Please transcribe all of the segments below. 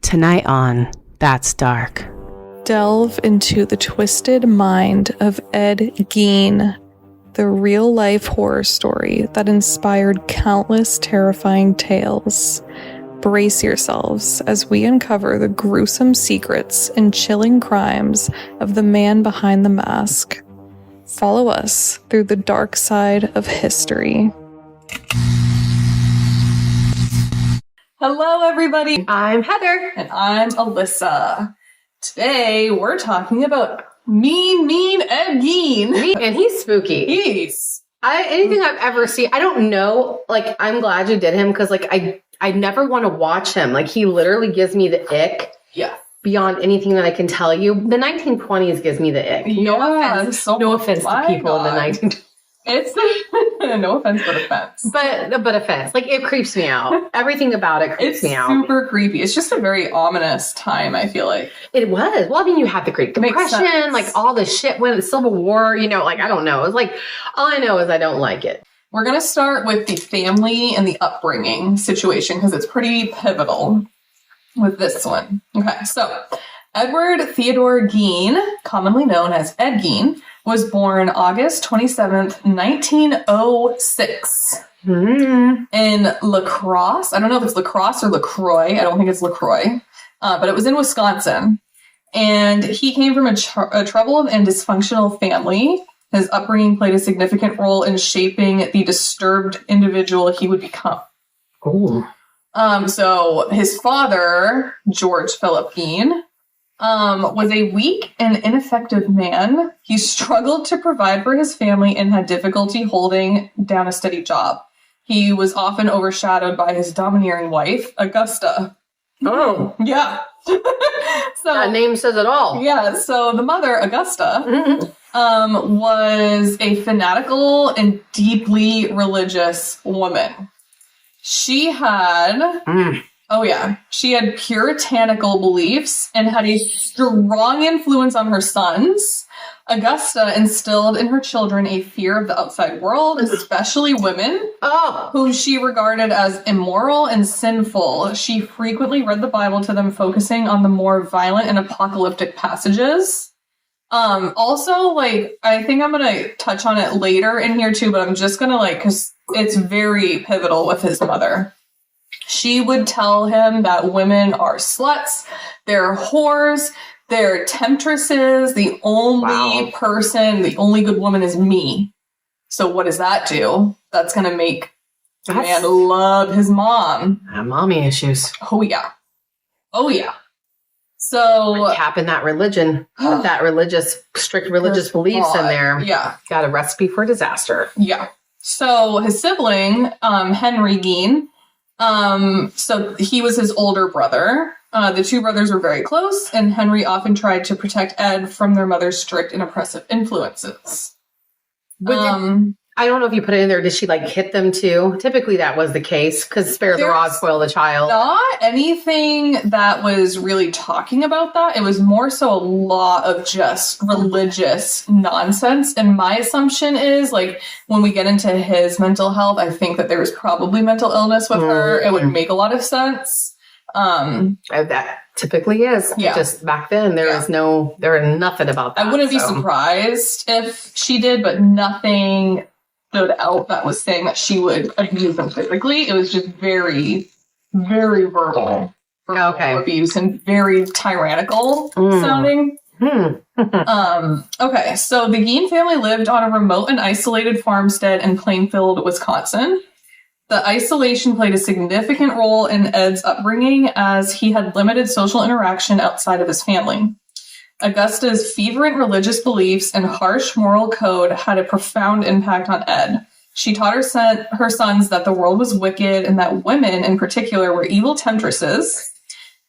Tonight on That's Dark. Delve into the twisted mind of Ed Gein, the real-life horror story that inspired countless terrifying tales. Brace yourselves as we uncover the gruesome secrets and chilling crimes of the man behind the mask. Follow us through the dark side of history. Hello, everybody. I'm Heather. And I'm Alyssa. Today, we're talking about mean Ed Gein. And he's spooky. Anything I've ever seen, I don't know, like, I'm glad you did him, because, like, I never want to watch him. Like, he literally gives me the ick. Yeah. Beyond anything that I can tell you. The 1920s gives me the ick. No offense. No offense to people in the 1920s. It's no offense, but offense. But offense. Like, it creeps me out. Everything about it creeps me out. It's super creepy. It's just a very ominous time, I feel like. It was. Well, I mean, you had the Great Depression, like, all the shit when the Civil War, you know, like, I don't know. It's like, all I know is I don't like it. We're going to start with the family and the upbringing situation, because it's pretty pivotal with this one. Okay, so Edward Theodore Gein, commonly known as Ed Gein, was born August 27th, 1906 in La Crosse. I don't know if it's La Crosse or LaCroix. I don't think it's LaCroix, but it was in Wisconsin. And he came from a troubled and dysfunctional family. His upbringing played a significant role in shaping the disturbed individual he would become. Oh. So his father, George Philip Gein, was a weak and ineffective man. He struggled to provide for his family and had difficulty holding down a steady job. He was often overshadowed by his domineering wife, Augusta. Oh. Yeah. So that name says it all. Yeah, so the mother, Augusta, was a fanatical and deeply religious woman. She had... she had puritanical beliefs and had a strong influence on her sons. Augusta instilled in her children a fear of the outside world, especially women, whom she regarded as immoral and sinful. She frequently read the Bible to them, focusing on the more violent and apocalyptic passages. Also, like, I think I'm going to touch on it later in here too, but I'm just going to, like, because it's very pivotal with his mother. She would tell him that women are sluts, they're whores, they're temptresses, the only the only good woman is me. So what does that do? That's going to make the man love his mom. Mommy issues. Oh, yeah. So... tapping that religion, that strict religious beliefs in there. Yeah. Got a recipe for disaster. Yeah. So his sibling, Henry Gein, so he was his older brother. The two brothers were very close, and Henry often tried to protect Ed from their mother's strict and oppressive influences. I don't know if you put it in there. Did she, like, hit them too? Typically that was the case, because spare the rod, spoil the child. Not anything that was really talking about that. It was more so a lot of just religious nonsense. And my assumption is, like, when we get into his mental health, I think that there was probably mental illness with her. It would make a lot of sense. That typically is. Yeah. Just back then, there was nothing about that. I wouldn't be surprised if she did, but nothing stood out that was saying that she would abuse him physically. It was just very, very verbal abuse and very tyrannical sounding. Okay, so the Gein family lived on a remote and isolated farmstead in Plainfield, Wisconsin. The isolation played a significant role in Ed's upbringing, as he had limited social interaction outside of his family. Augusta's fervent religious beliefs and harsh moral code had a profound impact on Ed. She taught her sons that the world was wicked and that women, in particular, were evil temptresses.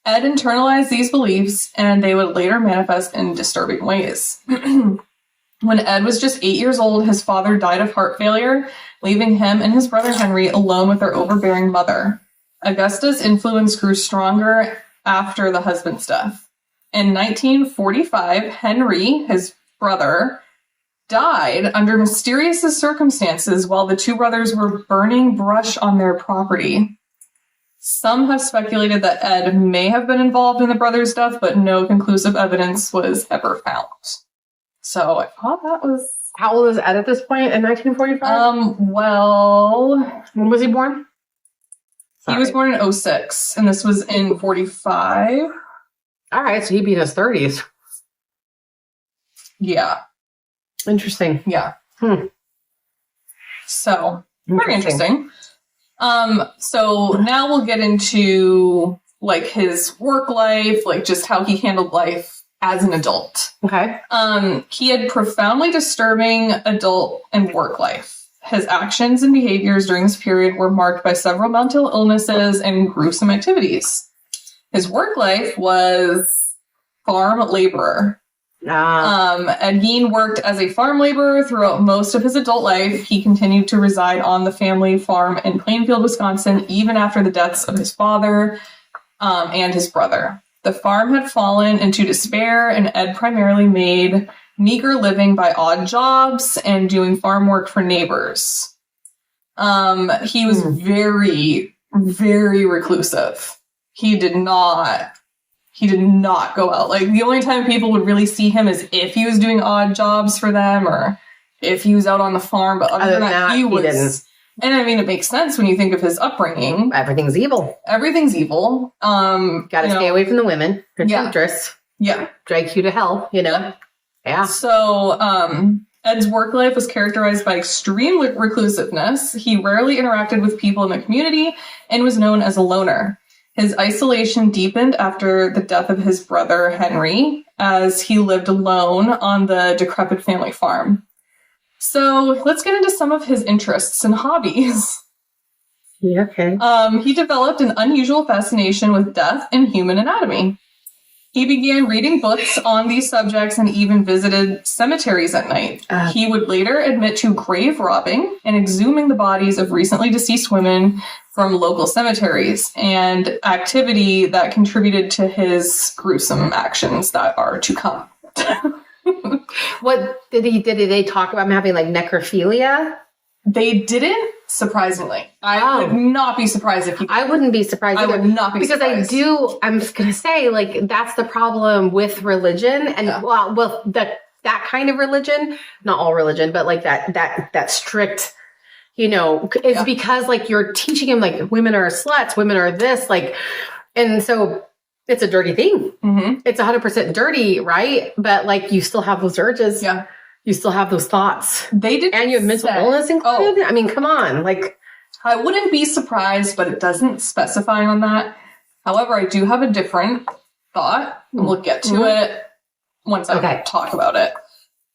Ed internalized these beliefs, and they would later manifest in disturbing ways. When Ed was just 8 years old, his father died of heart failure, leaving him and his brother Henry alone with their overbearing mother. Augusta's influence grew stronger after the husband's death. In 1945, Henry, his brother, died under mysterious circumstances while the two brothers were burning brush on their property. Some have speculated that Ed may have been involved in the brother's death, but no conclusive evidence was ever found. So I thought that was... How old is Ed at this point in 1945? Well... When was he born? He was born in 2006, and this was in 45. All right, so he'd be in his 30s. Yeah. Interesting. Yeah. So, very interesting. So now we'll get into, like, his work life, like, just how he handled life as an adult. Okay. He had profoundly disturbing adult and work life. His actions and behaviors during this period were marked by several mental illnesses and gruesome activities. His work life was farm laborer. Ed Gein worked as a farm laborer throughout most of his adult life. He continued to reside on the family farm in Plainfield, Wisconsin, even after the deaths of his father and his brother. The farm had fallen into despair, and Ed primarily made meager living by odd jobs and doing farm work for neighbors. He was very, very reclusive. He did not go out. Like, the only time people would really see him is if he was doing odd jobs for them or if he was out on the farm. But other than that, he didn't. And I mean, it makes sense when you think of his upbringing. Everything's evil. Everything's evil. Gotta stay away from the women. They're temptress. Yeah. Drag you to hell, you know? Yeah. So, Ed's work life was characterized by extreme reclusiveness. He rarely interacted with people in the community and was known as a loner. His isolation deepened after the death of his brother, Henry, as he lived alone on the decrepit family farm. So let's get into some of his interests and hobbies. Yeah, okay. He developed an unusual fascination with death and human anatomy. He began reading books on these subjects and even visited cemeteries at night. He would later admit to grave robbing and exhuming the bodies of recently deceased women from local cemeteries, and activity that contributed to his gruesome actions that are to come. What did they talk about him having, like, necrophilia? They didn't, surprisingly. I would not be surprised if he did. I wouldn't be surprised either. I would not be surprised. Because I'm just going to say, like, that's the problem with religion. And, that kind of religion, not all religion, but, like, that strict, you know, is because, like, you're teaching him, like, women are sluts, women are this, like, and so it's a dirty thing. Mm-hmm. It's 100% dirty, right? But, like, you still have those urges. Yeah. You still have those thoughts. They did. And you have mental illness included? I mean, come on. Like, I wouldn't be surprised, but it doesn't specify on that. However, I do have a different thought, and we'll get to it once I talk about it.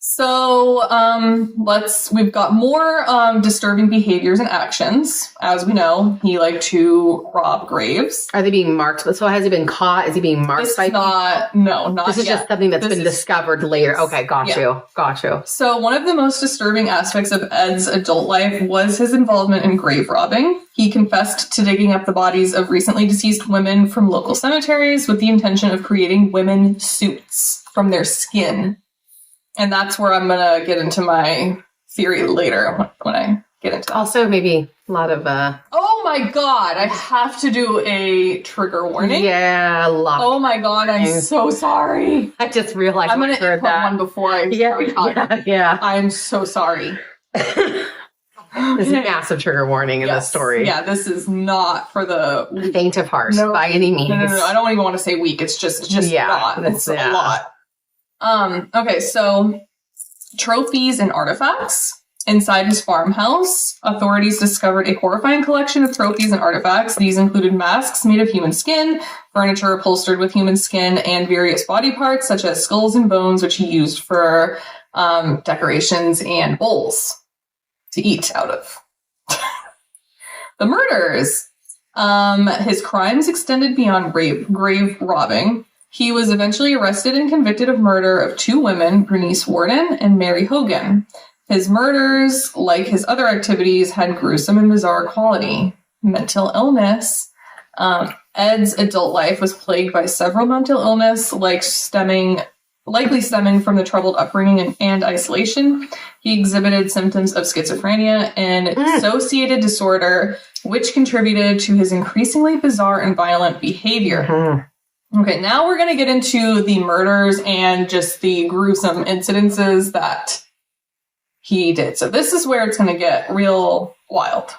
So, we've got more disturbing behaviors and actions. As we know, he liked to rob graves. Are they being marked? So has he been caught? Is he being marked by people? Not This is yet. just something that's been discovered later. Okay, got you. So one of the most disturbing aspects of Ed's adult life was his involvement in grave robbing. He confessed to digging up the bodies of recently deceased women from local cemeteries with the intention of creating women suits from their skin. And that's where I'm going to get into my theory later when I get into that. Also, maybe a lot of... Oh my god, I have to do a trigger warning. Yeah, a lot. Oh my god, I'm so sorry. I just realized I'm going to input one before I start talking. Yeah. I'm so sorry. There's a massive trigger warning in this story. Yeah, this is not for the... faint of heart by any means. No. I don't even want to say weak. It's just not. It's a lot. Okay, so trophies and artifacts. Inside his farmhouse, authorities discovered a horrifying collection of trophies and artifacts. These included masks made of human skin, furniture upholstered with human skin, and various body parts such as skulls and bones, which he used for decorations and bowls to eat out of. The murders. His crimes extended beyond grave robbing. He was eventually arrested and convicted of murder of 2 women, Bernice Warden and Mary Hogan. His murders, like his other activities, had gruesome and bizarre quality. Mental illness. Ed's adult life was plagued by several mental illness, like stemming likely stemming from the troubled upbringing and isolation. He exhibited symptoms of schizophrenia and dissociative disorder, which contributed to his increasingly bizarre and violent behavior. Okay, now we're going to get into the murders and just the gruesome incidences that he did. So this is where it's going to get real wild.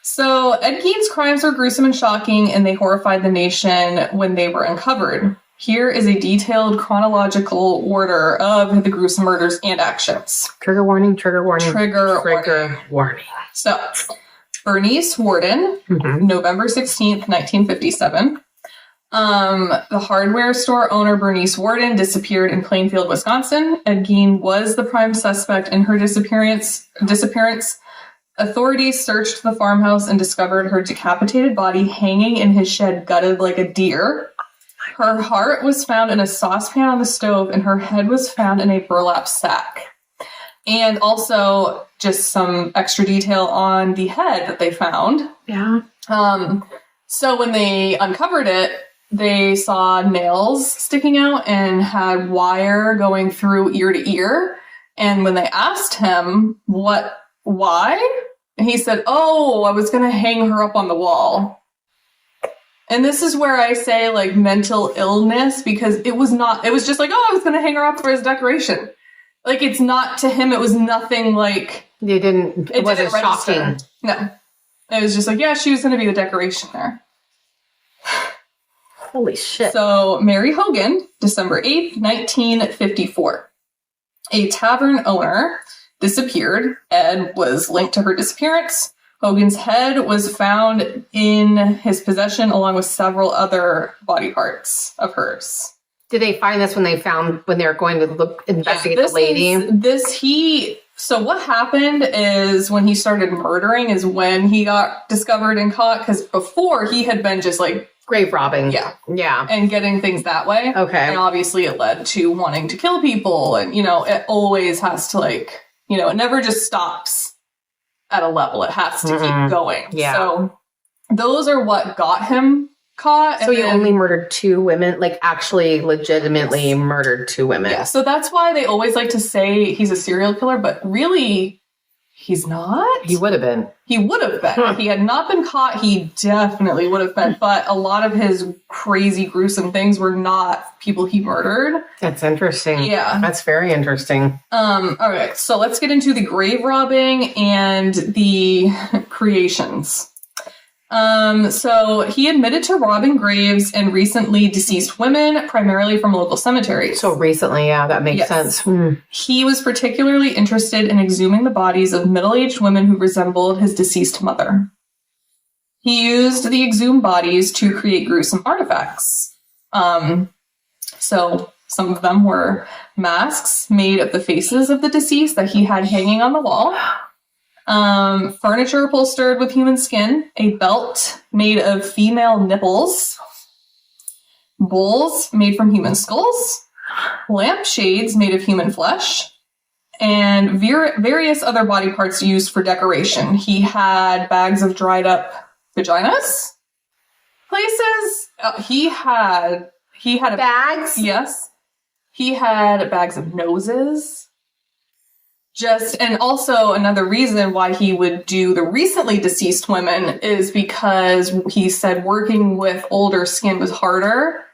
So Ed Gein's crimes were gruesome and shocking, and they horrified the nation when they were uncovered. Here is a detailed chronological order of the gruesome murders and actions. Trigger warning, trigger warning. Trigger warning. So, Bernice Worden, November 16th, 1957. The hardware store owner Bernice Worden disappeared in Plainfield, Wisconsin. Ed Gein was the prime suspect in her disappearance. Authorities searched the farmhouse and discovered her decapitated body hanging in his shed, gutted like a deer. Her heart was found in a saucepan on the stove, and her head was found in a burlap sack. And also, just some extra detail on the head that they found. Yeah. So when they uncovered it, they saw nails sticking out and had wire going through ear to ear. And when they asked him why, he said, "Oh, I was going to hang her up on the wall." And this is where I say, like, mental illness, because it was just like, oh, I was going to hang her up for his decoration. Like, it's not, to him, it was nothing like... It wasn't shocking. No. It was just like, yeah, she was going to be the decoration there. Holy shit. So, Mary Hogan, December 8th, 1954. A tavern owner disappeared. Ed was linked to her disappearance. Hogan's head was found in his possession along with several other body parts of hers. Did they find this when they were going to investigate the lady? So what happened is when he started murdering is when he got discovered and caught, because before he had been just like grave robbing. Yeah. And getting things that way. Okay. And obviously it led to wanting to kill people. And, it always has to it never just stops at a level. It has to keep going. Yeah. So those are what got him caught. So he only murdered 2 women, like actually legitimately murdered 2 women. Yeah. So that's why they always like to say he's a serial killer, but really he's not. He would have been. If he had not been caught, he definitely would have been. But a lot of his crazy, gruesome things were not people he murdered. That's interesting. Yeah. That's very interesting. All right. So let's get into the grave robbing and the creations. So he admitted to robbing graves and recently deceased women, primarily from local cemeteries. So recently, yeah, that makes sense. He was particularly interested in exhuming the bodies of middle-aged women who resembled his deceased mother. He used the exhumed bodies to create gruesome artifacts. So some of them were masks made of the faces of the deceased that he had hanging on the wall. Furniture upholstered with human skin, a belt made of female nipples, bowls made from human skulls, lampshades made of human flesh, and various other body parts used for decoration. He had bags of dried up vaginas, places. He had bags. Yes, he had bags of noses. And also another reason why he would do the recently deceased women is because he said working with older skin was harder.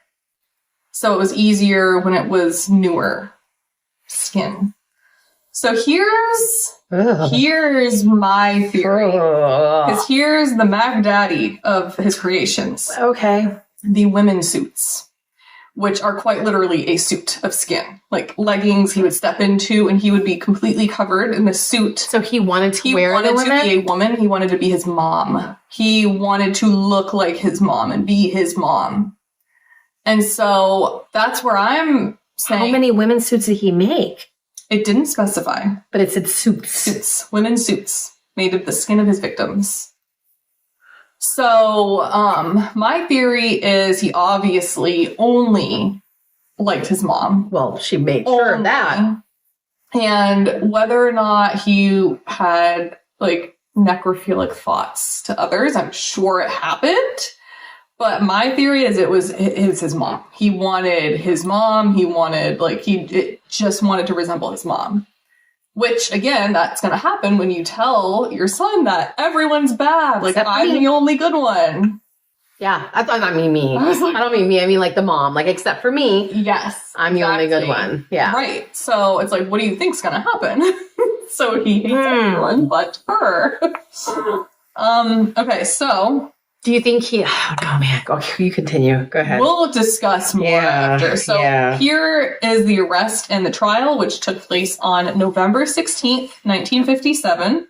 So it was easier when it was newer skin. So here's my theory. Because here's the Mac Daddy of his creations. Okay. The women's suits, which are quite literally a suit of skin. Like leggings he would step into and he would be completely covered in the suit. So he wanted to He wanted to be a woman. He wanted to be his mom. He wanted to look like his mom and be his mom. And so that's where I'm saying... How many women's suits did he make? It didn't specify. But it said suits. Suits. Women's suits made of the skin of his victims. So, my theory is he obviously only liked his mom. Well, she made sure of that. And whether or not he had, like, necrophilic thoughts to others, I'm sure it happened. But my theory is it was his mom. He wanted his mom. He wanted, just wanted to resemble his mom. Which, again, that's going to happen when you tell your son that everyone's bad. Like, I'm the only good one. Yeah, I thought not me. I don't mean me. I mean, like, the mom. Like, except for me. Yes. I'm the only good one. Yeah. Right. So it's like, what do you think's going to happen? So he hates everyone but her. Okay, so... Do you think he... Oh, no, man. Go, you continue. Go ahead. We'll discuss more after. So here is the arrest and the trial, which took place on November 16th, 1957.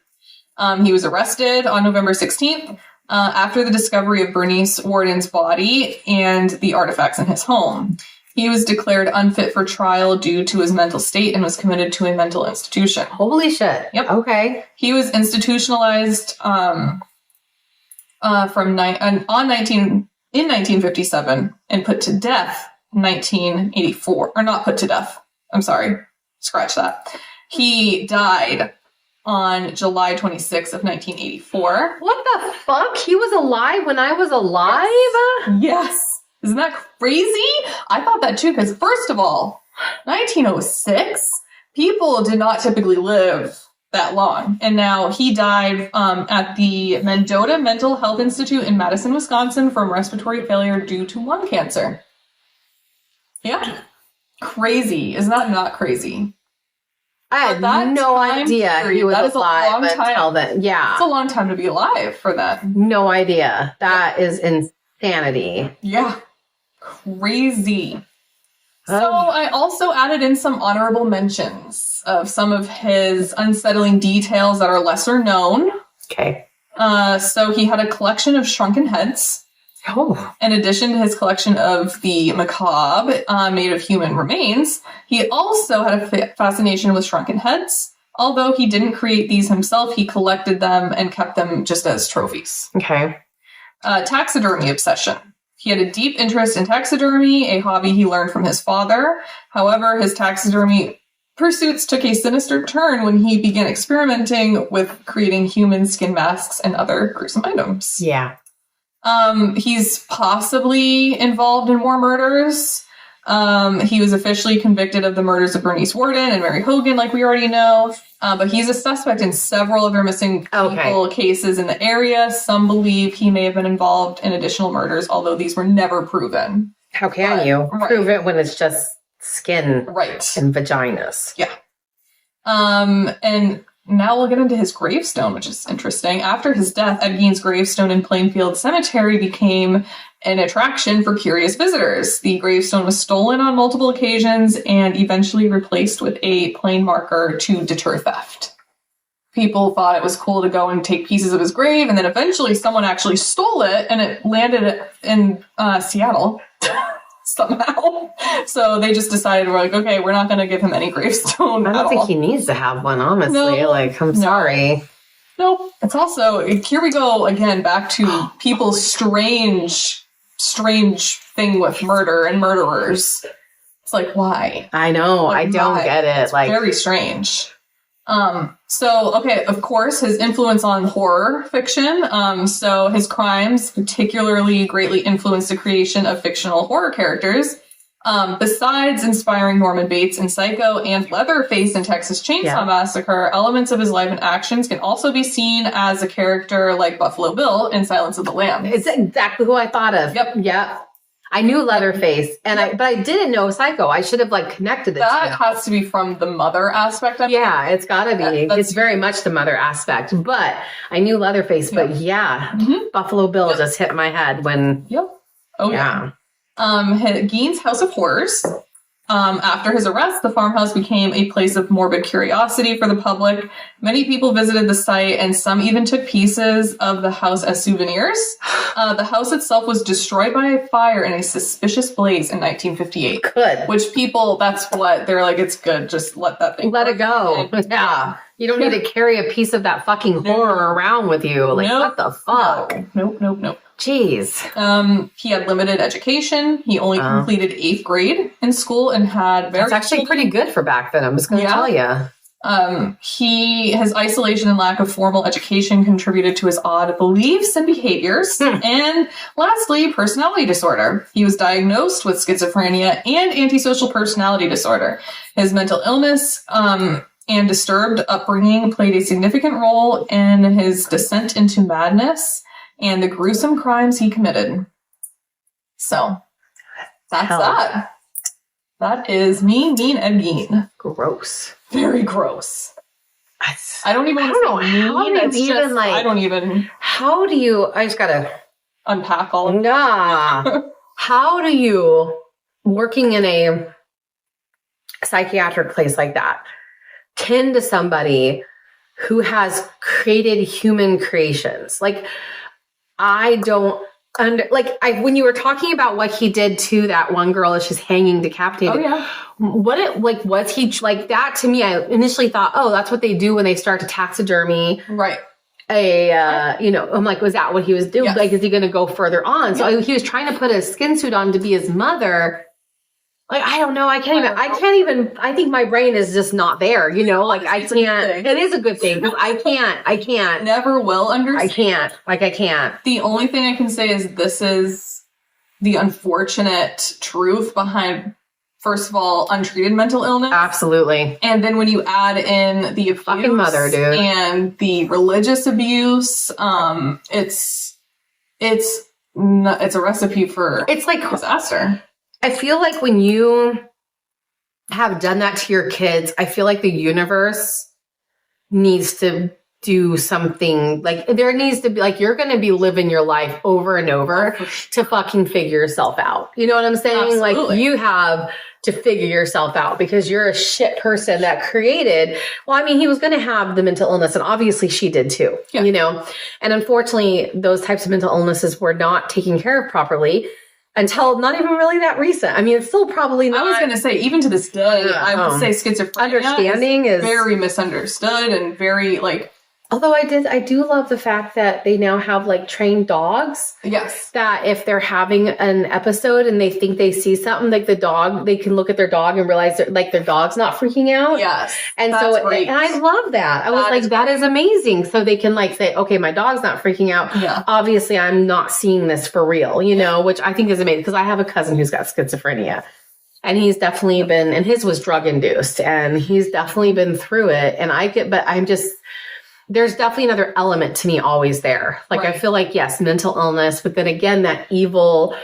He was arrested on November 16th after the discovery of Bernice Worden's body and the artifacts in his home. He was declared unfit for trial due to his mental state and was committed to a mental institution. Holy shit. Yep. Okay. He was institutionalized... in 1957 and put to death in 1984. Or not put to death. I'm sorry. Scratch that. He died on July 26th of 1984. What the fuck? He was alive when I was alive? Yes. Isn't that crazy? I thought that too, because first of all, 1906, people did not typically live that long. And now he died at the Mendota Mental Health Institute in Madison, Wisconsin from respiratory failure due to lung cancer. Yeah. Crazy. Isn't that not crazy? I had no idea he was alive until then. Yeah. It's a long time to be alive for that. No idea. That is insanity. Yeah. Crazy. So I also added in some honorable mentions of some of his unsettling details that are lesser known. Okay. So he had a collection of shrunken heads. Oh. In addition to his collection of the macabre made of human remains, he also had a fascination with shrunken heads. Although he didn't create these himself, he collected them and kept them just as trophies. Okay. Taxidermy obsession. He had a deep interest in taxidermy, a hobby he learned from his father. However, his taxidermy pursuits took a sinister turn when he began experimenting with creating human skin masks and other gruesome items. Yeah. He's possibly involved in more murders. He was officially convicted of the murders of Bernice Worden and Mary Hogan, like we already know. But he's a suspect in several other missing people cases in the area. Some believe he may have been involved in additional murders, although these were never proven. How can you prove it when it's just skin and vaginas? Yeah. And now we'll get into his gravestone, which is interesting. After his death, Ed Gein's gravestone in Plainfield Cemetery became an attraction for curious visitors. The gravestone was stolen on multiple occasions and eventually replaced with a plain marker to deter theft. People thought it was cool to go and take pieces of his grave, and then eventually someone actually stole it, and it landed in Seattle somehow. So they just decided, we're like, okay, we're not going to give him any gravestone. I don't think he needs to have one, honestly. I'm sorry. Nope. It's also, here we go again, back to people's strange thing with murder and murderers. It's like, why? I know. I don't get it. It's very strange. So, okay, of course, his influence on horror fiction. So his crimes particularly greatly influenced the creation of fictional horror characters. Besides inspiring Norman Bates in Psycho and Leatherface in Texas Chainsaw Massacre, elements of his life and actions can also be seen as a character like Buffalo Bill in Silence of the Lambs. It's exactly who I thought of. Yep. I knew Leatherface, but I didn't know Psycho. I should have connected the two. That has to be from the mother aspect of it. Yeah, it's got to be. It's very much the mother aspect. But I knew Leatherface, but Buffalo Bill just hit my head when... Oh, yeah. Gein's House of Horrors. After his arrest, the farmhouse became a place of morbid curiosity for the public. Many people visited the site, and some even took pieces of the house as souvenirs. The house itself was destroyed by a fire in a suspicious blaze in 1958. Good. Which people, that's what, they're like, it's good, just let that thing Let it go. Yeah. You don't need to carry a piece of that fucking horror around with you. What the fuck? Nope. Jeez. He had limited education. He only completed 8th grade in school and had very... That's actually pretty good for back then, I'm just going to tell you. His isolation and lack of formal education contributed to his odd beliefs and behaviors. And lastly, personality disorder. He was diagnosed with schizophrenia and antisocial personality disorder. His mental illness and disturbed upbringing played a significant role in his descent into madness and the gruesome crimes he committed. So, that's that. That is Mean Ed Gein. Gross. Very gross. I don't even want to say mean. It's even just, like, I don't even. How do you? I just gotta unpack all of it. Nah. How do you, working in a psychiatric place like that, tend to somebody who has created human creations? Like, I don't. When you were talking about what he did to that one girl as she's hanging decapitated. Oh, yeah. Was he like that? To me, I initially thought, oh, that's what they do when they start to taxidermy. Right. I'm like, was that what he was doing? Yes. Like, is he going to go further on? Yes. So he was trying to put a skin suit on to be his mother. Like, I don't know. I can't even, I think my brain is just not there, like I can't, it is a good thing because I can't. Never will understand. I can't. The only thing I can say is this is the unfortunate truth behind, first of all, untreated mental illness. Absolutely. And then when you add in the abuse fucking mother, dude, and the religious abuse, it's a recipe for disaster. I feel like when you have done that to your kids, I feel like the universe needs to do something. Like, there needs to be, like, you're going to be living your life over and over to fucking figure yourself out. You know what I'm saying? Absolutely. Like, you have to figure yourself out because you're a shit person that created. Well, I mean, he was going to have the mental illness, and obviously she did too, And unfortunately, those types of mental illnesses were not taken care of properly. Until not even really that recent. I mean, it's still probably not. I was going to say, even to this day, I would say schizophrenia understanding is very misunderstood and very, like... Although I do love the fact that they now have, like, trained dogs. Yes. That if they're having an episode and they think they see something, like the dog, they can look at their dog and realize that, like, their dog's not freaking out. Yes. And and I love that. I was like, that is amazing. So they can, like, say, okay, my dog's not freaking out. Yeah. Obviously, I'm not seeing this for real, which I think is amazing because I have a cousin who's got schizophrenia. And he's definitely been, and his was drug induced, and he's definitely been through it. And there's definitely another element to me always there. Like, right. I feel like, yes, mental illness, but then again, that evil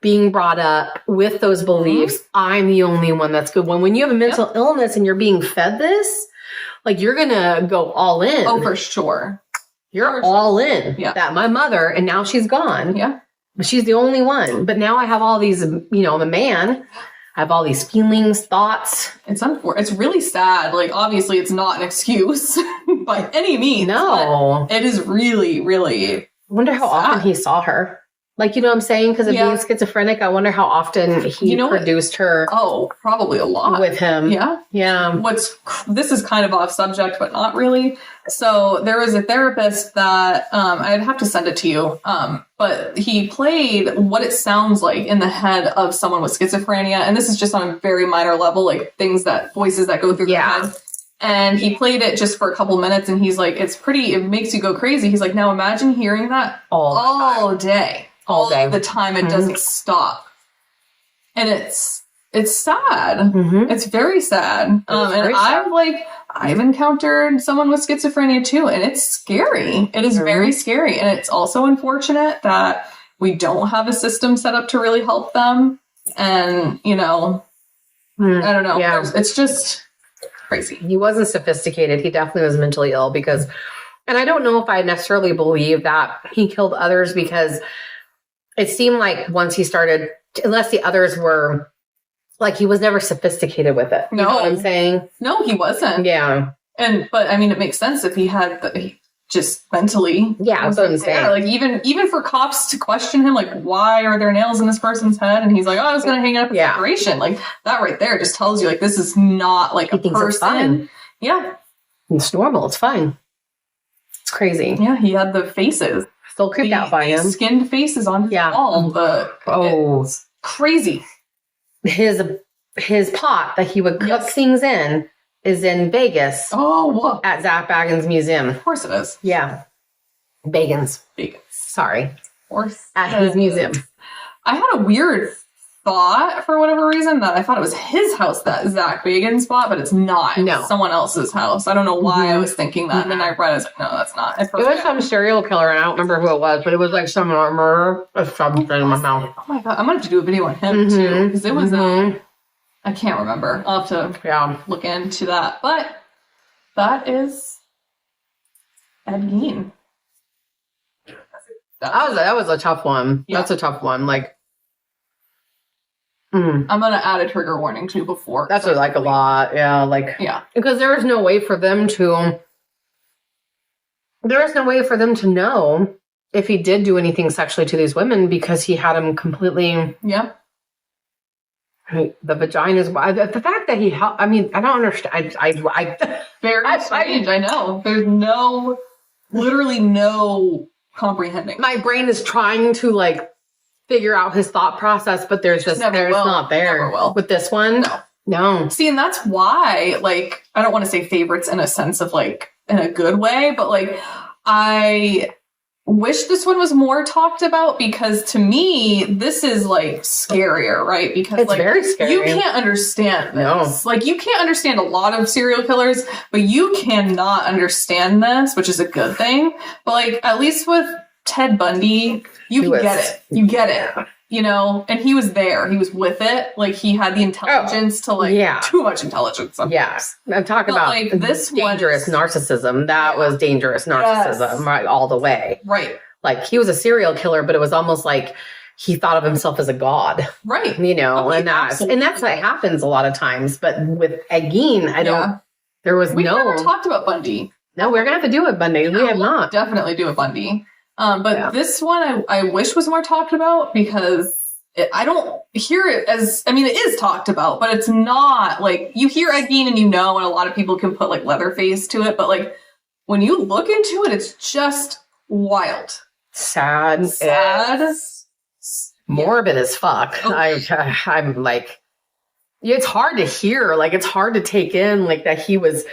being brought up with those beliefs, I'm the only one that's good. When you have a mental illness and you're being fed this, like, you're going to go all in. Oh, for sure. You're all in. Yeah. That my mother, and now she's gone. Yeah. But she's the only one. But now I have all these, I'm a man. I have all these feelings, thoughts. It's really sad. Like, obviously, it's not an excuse by any means. No. It is really, really I wonder how often he saw her. Like, you know what I'm saying? Because of being schizophrenic, I wonder how often he produced her. Oh, probably a lot. With him. Yeah. Yeah. This is kind of off subject, but not really. So there was a therapist that, I'd have to send it to you, but he played what it sounds like in the head of someone with schizophrenia. And this is just on a very minor level, like voices that go through their head. And he played it just for a couple minutes, and he's like, it makes you go crazy. He's like, now imagine hearing that all day. All the time. It doesn't stop. And it's sad. Mm-hmm. It's very sad. I've encountered someone with schizophrenia too, and it's scary. It is very scary. And it's also unfortunate that we don't have a system set up to really help them. And, I don't know. Yeah. It's just crazy. He wasn't sophisticated. He definitely was mentally ill and I don't know if I necessarily believe that he killed others because it seemed like once he started, unless the others were, like, he was never sophisticated with it. You know what I'm saying? No, he wasn't. Yeah. But I mean, it makes sense if he had just mentally. Yeah, that's what I'm saying. Like, even for cops to question him, like, why are there nails in this person's head? And he's like, oh, I was going to hang it up in decoration. Like, that right there just tells you, like, this is not like a person. It's fine. Yeah. It's normal. It's fine. It's crazy. Yeah, he had the faces. Still creeped out by him. Skinned faces on his wall. It's crazy. His pot that he would cook things in is in Vegas. Oh, what? At Zach Bagans Museum. Of course it is. Yeah. Bagans. Sorry. Of course. At his museum. I had a weird thought for whatever reason that I thought it was his house that Zach Bagans bought, but it's not. No. It's someone else's house. I don't know why I was thinking that. And then I read it, I was like, no, that's not. It was some serial killer, and I don't remember who it was, but it was like some murder of something in my mouth. Oh my god, I'm going to have to do a video on him too, because it was, I can't remember. I'll have to look into that. But that is Ed Gein. That was a tough one. Yeah. That's a tough one. Like, I'm gonna add a trigger warning too before. That's like a lot. Yeah. Like, yeah. Because there is no way for them to. There is no way for them to know if he did do anything sexually to these women because he had them completely. Yeah. The vaginas. The fact that he. I mean, I don't understand. Very strange. I know. There's literally no comprehending. My brain is trying to like figure out his thought process, but there's not there. Never will. With this one. No. See, and that's why, like, I don't want to say favorites in a sense of like in a good way, but like I wish this one was more talked about because to me this is like scarier, right? Because it's like very scary. You can't understand this. No. Like you can't understand a lot of serial killers, but you cannot understand this, which is a good thing. But like at least with Ted Bundy, you get it. You get it. You know, and he was there. He was with it. Like he had the intelligence to like too much intelligence. Yes. I'm talking about like this dangerous narcissism. That was dangerous narcissism, right? All the way. Right. Like he was a serial killer, but it was almost like he thought of himself as a god. Right. You know, and that's what happens a lot of times. But with Ed Gein, we never talked about Bundy. No, we're gonna have to do it Bundy. We have not. Definitely do it Bundy. But this one I wish was more talked about because I don't hear it as, I mean, it is talked about, but it's not like you hear Ed Gein and and a lot of people can put like Leatherface to it. But like when you look into it, it's just wild. Sad. Morbid as fuck. Okay. I'm like, it's hard to hear. Like it's hard to take in like that he was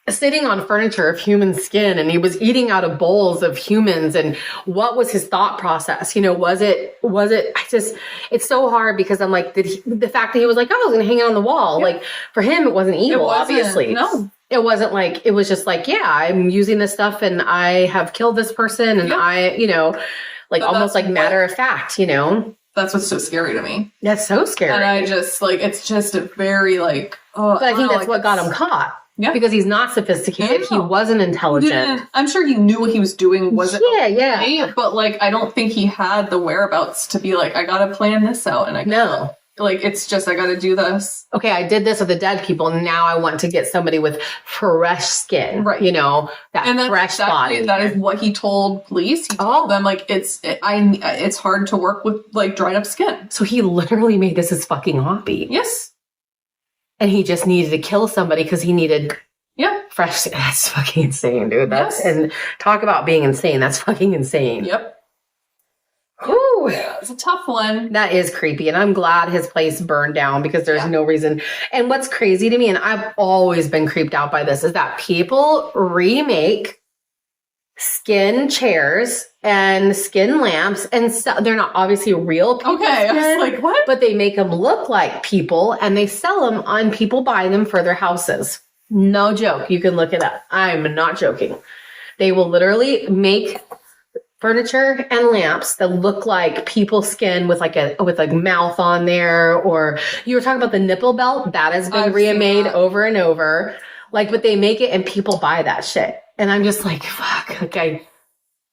sitting on furniture of human skin and he was eating out of bowls of humans. And what was his thought process? You know, was it, it's so hard because I'm like, the fact that he was like, oh, I was going to hang it on the wall. Yeah. Like for him, it wasn't evil, obviously. No. It wasn't like, it was just like, yeah, I'm using this stuff and I have killed this person and I, like almost like matter of fact, That's what's so scary to me. That's so scary. And I just like, it's just a very like, but I think that's what got him caught. Yeah. Because he's not sophisticated. He wasn't intelligent. I'm sure he knew what he was doing. Yeah. But like, I don't think he had the whereabouts to be like, I got to plan this out. And like, it's just, I got to do this. Okay. I did this with the dead people. Now I want to get somebody with fresh skin, right? That fresh body. That is what he told police. He told them like, it's hard to work with like dried up skin. So he literally made this his fucking hobby. Yes. And he just needed to kill somebody because he needed fresh. That's fucking insane, dude. And talk about being insane. That's fucking insane. Yep. Ooh. It's a tough one. That is creepy. And I'm glad his place burned down because there's no reason. And what's crazy to me, and I've always been creeped out by this, is that people remake skin chairs and skin lamps, and they're not obviously real people. Okay, I was like, what? But they make them look like people, and they sell them on people buy them for their houses. No joke. You can look it up. I'm not joking. They will literally make furniture and lamps that look like people's skin with like mouth on there. Or you were talking about the nipple belt that has been remade over and over. Like, but they make it and people buy that shit. And I'm just like, fuck, okay.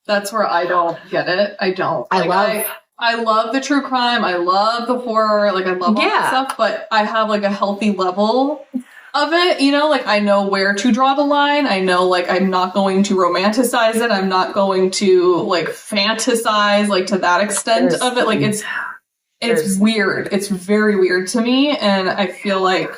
That's where I don't get it. I don't. I love the true crime. I love the horror. Like, I love all that stuff. But I have, like, a healthy level of it. Like, I know where to draw the line. I know, like, I'm not going to romanticize it. I'm not going to, like, fantasize, like, to that extent of it. Like, it's weird. It's very weird to me. And I feel like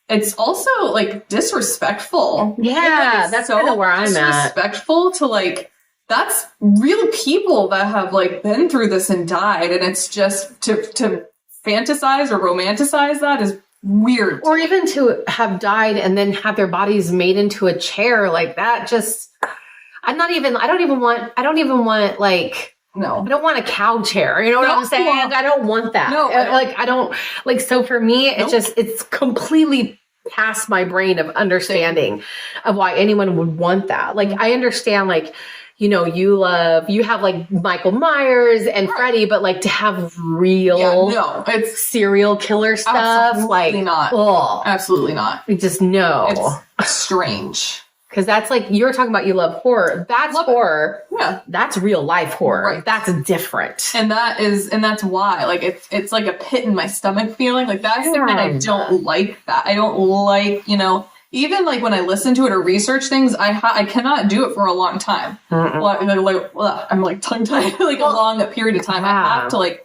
it's also, like, disrespectful. Yeah, that's kind of where I'm at. Disrespectful to, like, that's real people that have, like, been through this and died. And it's just to fantasize or romanticize that is weird. Or even to have died and then have their bodies made into a chair like that. Just, I don't even want like, no, I don't want a cow chair. You know what I'm saying? I don't want that. No, I don't like, so for me, it's completely past my brain of understanding of why anyone would want that. Like, I understand, like, you know, you have like Michael Myers and Freddy, but like to have real it's serial killer stuff, absolutely like not. Oh, absolutely not. Just no. It's strange. Because that's like, you were talking about you love horror. That's horror. Yeah. That's real life horror. Right. That's different. And that's why. Like, it's like a pit in my stomach feeling. Like, that's the thing that I don't like that. I don't like, you know, even like when I listen to it or research things, I cannot do it for a long time. Like, I'm like tongue-tied, like a long period of time. I have to like,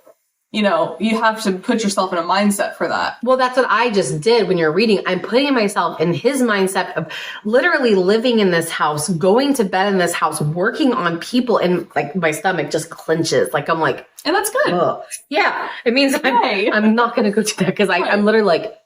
you know, you have to put yourself in a mindset for that. Well, that's what I just did when you're reading. I'm putting myself in his mindset of literally living in this house, going to bed in this house, working on people, and like my stomach just clenches. Like, I'm like, and that's good. Ugh. Yeah. It means I'm not going to go to that because I'm literally like,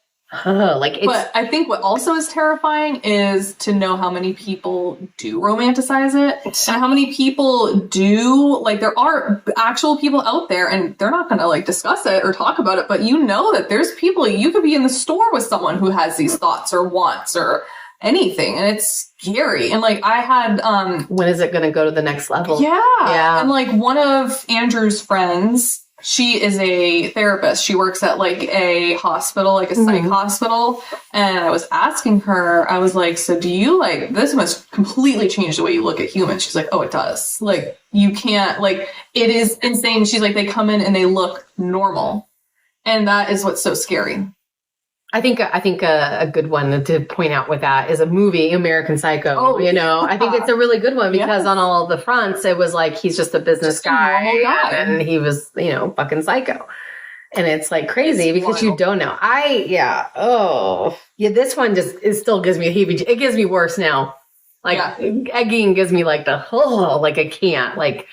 like it's, but I think what also is terrifying is to know how many people do romanticize it and how many people do, like, there are actual people out there and they're not going to like discuss it or talk about it, but you know that there's people, you could be in the store with someone who has these thoughts or wants or anything, and it's scary. And like, I had when is it going to go to the next level? Yeah. And like, one of Andrew's friends, she is a therapist. She works at like a hospital, like a psych hospital. And I was asking her, I was like, so do you like, this must completely change the way you look at humans. She's like, oh, it does. Like, you can't, like, it is insane. She's like, they come in and they look normal. And that is what's so scary. I think a good one to point out with that is a movie, American Psycho. Oh, you know, I think it's a really good one because on all the fronts, it was like he's just a business guy, and he was, you know, fucking psycho. And it's like crazy because you don't know. This one it still gives me it gives me worse now. Like, Ed Gein gives me like like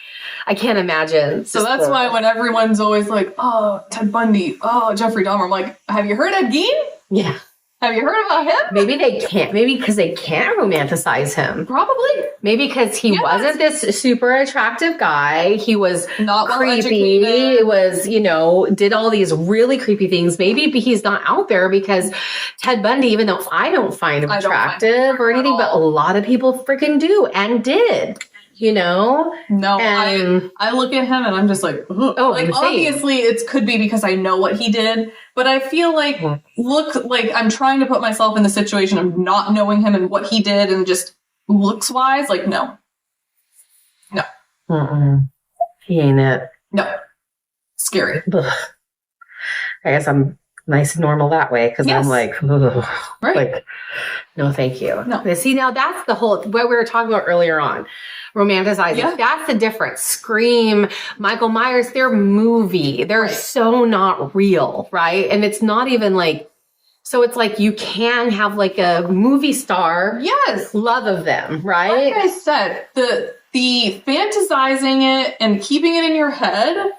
I can't imagine. So that's why when everyone's always like, oh, Ted Bundy, oh, Jeffrey Dahmer, I'm like, have you heard Ed Gein? Yeah. Have you heard about him? Maybe they can't. Maybe because they can't romanticize him. Probably. Maybe because he wasn't this super attractive guy. He was not creepy. He was, you know, did all these really creepy things. Maybe he's not out there because Ted Bundy, even though I don't find him attractive or anything, but a lot of people freaking do and did. You know? No, I look at him and I'm just like, ugh. Oh, like, obviously it could be because I know what he did, but I feel like, look, like I'm trying to put myself in the situation of not knowing him and what he did and just looks wise, like, no. He ain't it. No. Scary. Ugh. I guess I'm nice and normal that way because I'm like, ugh. Like, no, thank you. No. See, now that's the whole, what we were talking about earlier on. Romanticizing. Yeah. That's the difference. Scream, Michael Myers, they're movie. They're so not real, right? And it's not even like, so it's like you can have like a movie star love of them, right? Like I said, the fantasizing it and keeping it in your head.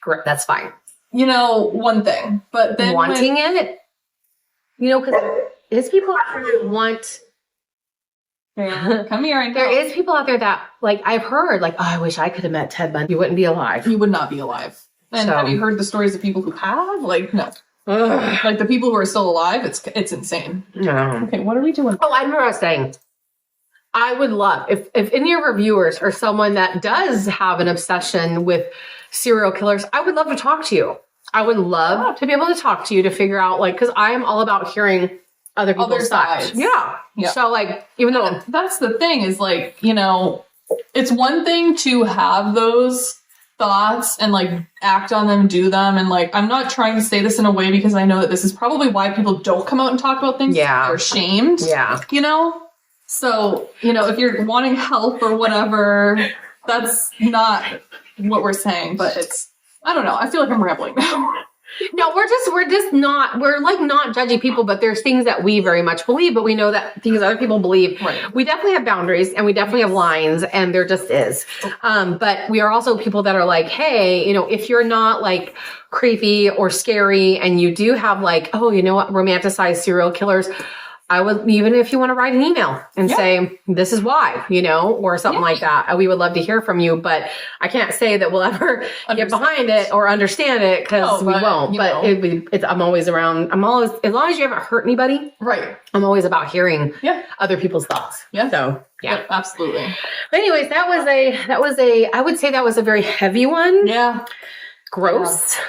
Correct. That's fine. You know, one thing. But then wanting it, you know, because there's people out there that want... Come here and there is people out there that, like, I've heard, like, oh, I wish I could have met Ted Bundy. He wouldn't be alive. He would not be alive. And have you heard the stories of people who have? Like, no. Like, the people who are still alive, it's insane. No. Okay, what are we doing? Oh, I remember I was saying, I would love, if any of our viewers are someone that does have an obsession with serial killers, I would love to talk to you. I would love to be able to talk to you to figure out, like, because I am all about hearing other people's sides. Yeah. So, like, even though that's the thing is, like, you know, it's one thing to have those thoughts and like act on them, do them, and like, I'm not trying to say this in a way because I know that this is probably why people don't come out and talk about things. They're ashamed. You know? So, you know, if you're wanting help or whatever, that's not what we're saying, but it's, I don't know. I feel like I'm rambling now. No, we're like not judgy people, but there's things that we very much believe, but we know that things other people believe. Right. We definitely have boundaries and we definitely have lines, and there just is. But we are also people that are like, hey, you know, if you're not like creepy or scary and you do have like, oh, you know what, romanticized serial killers, I would, even if you want to write an email and say, this is why, you know, or something like that. We would love to hear from you, but I can't say that we'll ever get behind it or understand it because we won't. But I'm always around. As long as you haven't hurt anybody. Right. I'm always about hearing other people's thoughts. Yeah. So, yeah, absolutely. But anyways, I would say that was a very heavy one. Yeah. Gross. Yeah.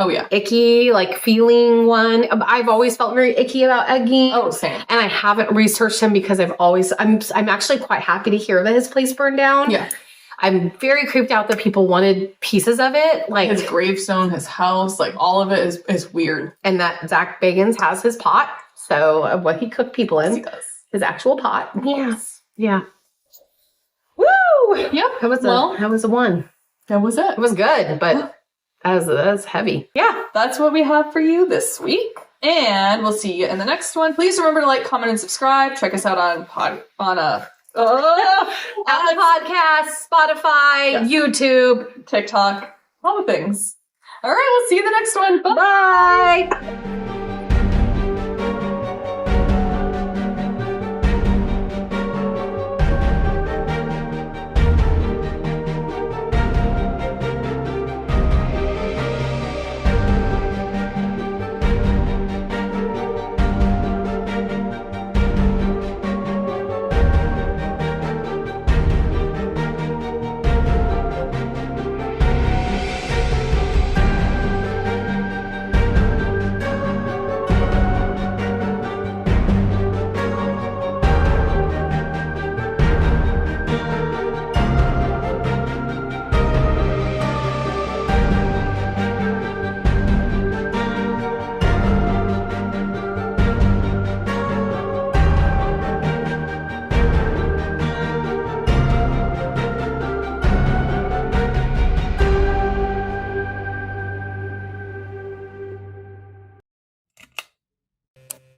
Oh, yeah. Icky, like feeling one. I've always felt very icky about Ed Gein. Oh, same. And I haven't researched him because I'm actually quite happy to hear that his place burned down. Yeah. I'm very creeped out that people wanted pieces of it. Like his gravestone, his house, like all of it is weird. And that Zach Bagans has his pot. So what he cooked people in. He does. His actual pot. Yes. Yeah. Woo! Yep. That was a one. That was it. It was good, but that was heavy. Yeah. That's what we have for you this week. And we'll see you in the next one. Please remember to like, comment, and subscribe. Check us out on Apple Podcasts, Spotify, YouTube, TikTok, all the things. All right, we'll see you in the next one. Bye. Bye.